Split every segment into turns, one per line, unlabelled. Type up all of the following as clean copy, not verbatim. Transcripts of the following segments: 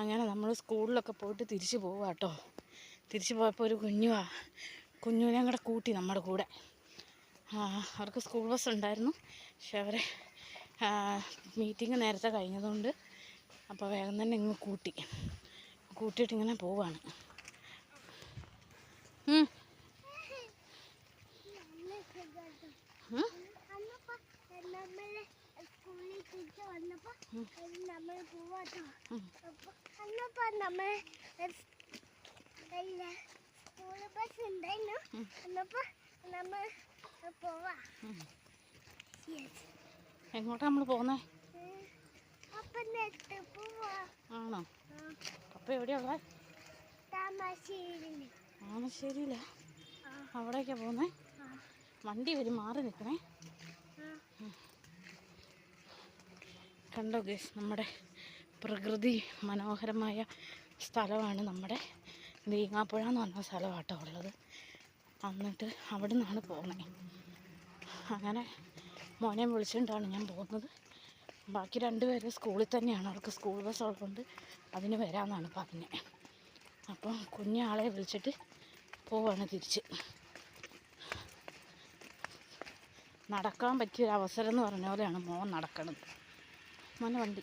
അങ്ങനെ നമ്മൾ സ്കൂളിലൊക്കെ പോയിട്ട് തിരിച്ച് പോവുക കേട്ടോ. തിരിച്ച് പോയപ്പോൾ ഒരു കുഞ്ഞുവിനെ കൂടെ കൂട്ടി നമ്മുടെ കൂടെ. അവർക്ക് സ്കൂൾ ബസ് ഉണ്ടായിരുന്നു, പക്ഷെ അവരെ മീറ്റിംഗ് നേരത്തെ കഴിഞ്ഞതുകൊണ്ട് അപ്പോൾ വേഗം തന്നെ ഇങ്ങ് കൂട്ടിയിട്ട് ഇങ്ങനെ പോവാണ്. എങ്ങോട്ടാ നമ്മൾ പോകുന്നേ? ആണോ? പപ്പ എവിടെയാ ഉള്ളത്? താമരശ്ശേരിയിലാ? അവിടേക്കാ പോകുന്നേ? വണ്ടി വരും, മാറി നിൽക്കണേ. കണ്ടോ ഗയ്സ്, നമ്മുടെ പ്രകൃതി മനോഹരമായ സ്ഥലമാണ് നമ്മുടെ വീങ്ങാപ്പുഴ എന്ന് പറഞ്ഞ സ്ഥലമാട്ടോ ഉള്ളത്. എന്നിട്ട് അവിടെ നിന്നാണ് പോകുന്നത്. അങ്ങനെ മോനെ വിളിച്ചുകൊണ്ടാണ് ഞാൻ പോകുന്നത്. ബാക്കി രണ്ടുപേരും സ്കൂളിൽ തന്നെയാണ്, അവർക്ക് സ്കൂൾ ബസ് ഉള്ളതുകൊണ്ട് അതിന് വരാമെന്നാണ് പറഞ്ഞത്. അപ്പം കുഞ്ഞാളെ വിളിച്ചിട്ട് പോവാണ് തിരിച്ച്. നടക്കാൻ പറ്റിയൊരു അവസരം എന്ന് പറഞ്ഞ പോലെയാണ് മോൻ നടക്കണത്. മോനെ വണ്ടി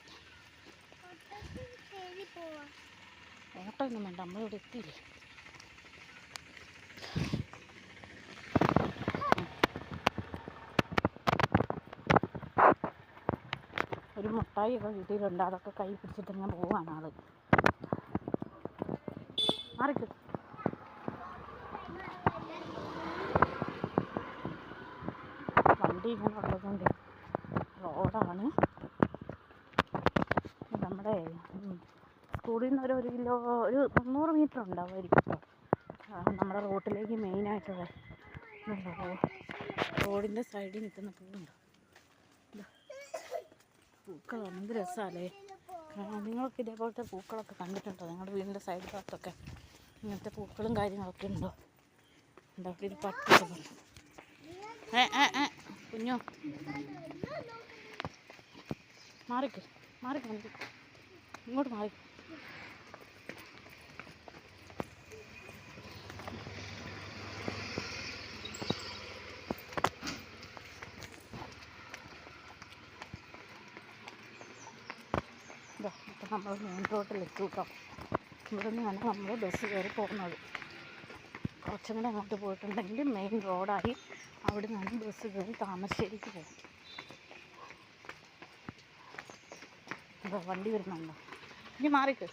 ഓട്ടോ ഒന്നും വേണ്ട, നമ്മളിവിടെ എത്തിയില്ലേ. ഒരു മുട്ടായി ഒക്കെ കിട്ടിയിട്ടുണ്ട്, അതൊക്കെ കൈ പിടിച്ചിട്ട് ഞാൻ പോവാണ്. ആള് മാറിക്ക്. വണ്ടി ഇങ്ങനെ ഉള്ളതുകൊണ്ട് റോഡാണ്. നമ്മുടെ സ്കൂളിൽ നിന്ന് ഒരു 300 മീറ്റർ ഉണ്ടാവുമായിരിക്കും കേട്ടോ നമ്മുടെ റോട്ടിലേക്ക് മെയിനായിട്ടുള്ള. റോഡിൻ്റെ സൈഡിൽ നിൽക്കുന്ന പൂവുണ്ടോ, പൂക്കളാണ്. എന്ത് രസമല്ലേ. നിങ്ങൾക്ക് ഇതേപോലത്തെ പൂക്കളൊക്കെ കണ്ടിട്ടുണ്ടോ? നിങ്ങളുടെ വീടിൻ്റെ സൈഡ് ഭാഗത്തൊക്കെ ഇങ്ങനത്തെ പൂക്കളും കാര്യങ്ങളൊക്കെ ഉണ്ടോ? ഉണ്ടാക്കി ഒരു പട്ടൊക്കെ പറഞ്ഞു. കുഞ്ഞോ മാറിക്ക് ഇങ്ങോട്ട് മാറി. ഇപ്പം നമ്മൾ മെയിൻ റോഡിലെത്തി കേട്ടോ. ഇവിടെ നിന്നാണ് നമ്മൾ ബസ് കയറി പോകുന്നത്. കുറച്ചും കൂടെ അങ്ങോട്ട് പോയിട്ടുണ്ടെങ്കിൽ മെയിൻ റോഡായി. അവിടെ നിന്നാണ് ബസ് കയറി താമരശ്ശേരിക്ക് പോകും. വണ്ടി വരുന്നുണ്ടോ? ഇനി മാറിക്ക്.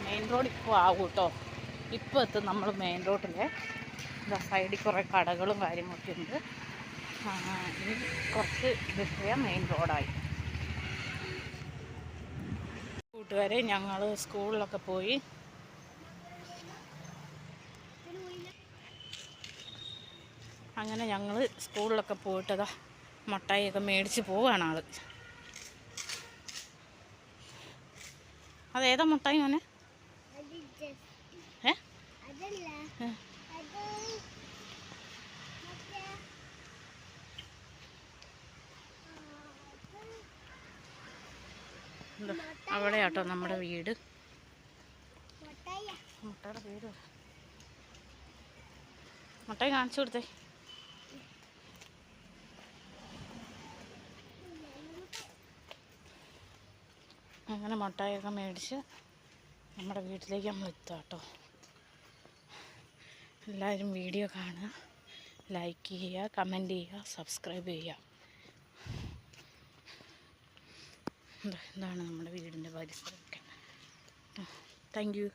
മെയിൻ റോഡ് ഇപ്പോൾ ആവും കേട്ടോ. ഇപ്പോൾ എത്തും നമ്മൾ മെയിൻ റോഡിലെ. സൈഡിൽ കുറേ കടകളും കാര്യങ്ങളൊക്കെ ഉണ്ട്. ഇനി കുറച്ച് വിട്ടുപോയ മെയിൻ റോഡായി. കൂട്ടുകാരെ, ഞങ്ങൾ സ്കൂളിലൊക്കെ പോയി. അങ്ങനെ ഞങ്ങൾ സ്കൂളിലൊക്കെ പോയിട്ടതാ മുട്ടായിയൊക്കെ മേടിച്ച് പോവുകയാണ് ആള്. അതേതാ മുട്ടായി മോനെ? അവിടെയാട്ടോ നമ്മുടെ വീട്. മുട്ടയുടെ പേര് മുട്ടായി കാണിച്ചു കൊടുത്തേ. അങ്ങനെ മുട്ടായിയൊക്കെ മേടിച്ച് നമ്മുടെ വീട്ടിലേക്ക് നമ്മൾ എത്തുക കേട്ടോ. എല്ലാവരും വീഡിയോ കാണുക, ലൈക്ക് ചെയ്യുക, കമൻറ്റ് ചെയ്യുക, സബ്സ്ക്രൈബ് ചെയ്യുക. ഇതാണ് നമ്മുടെ വീടിൻ്റെ പരിസരമൊക്കെ. Thank you.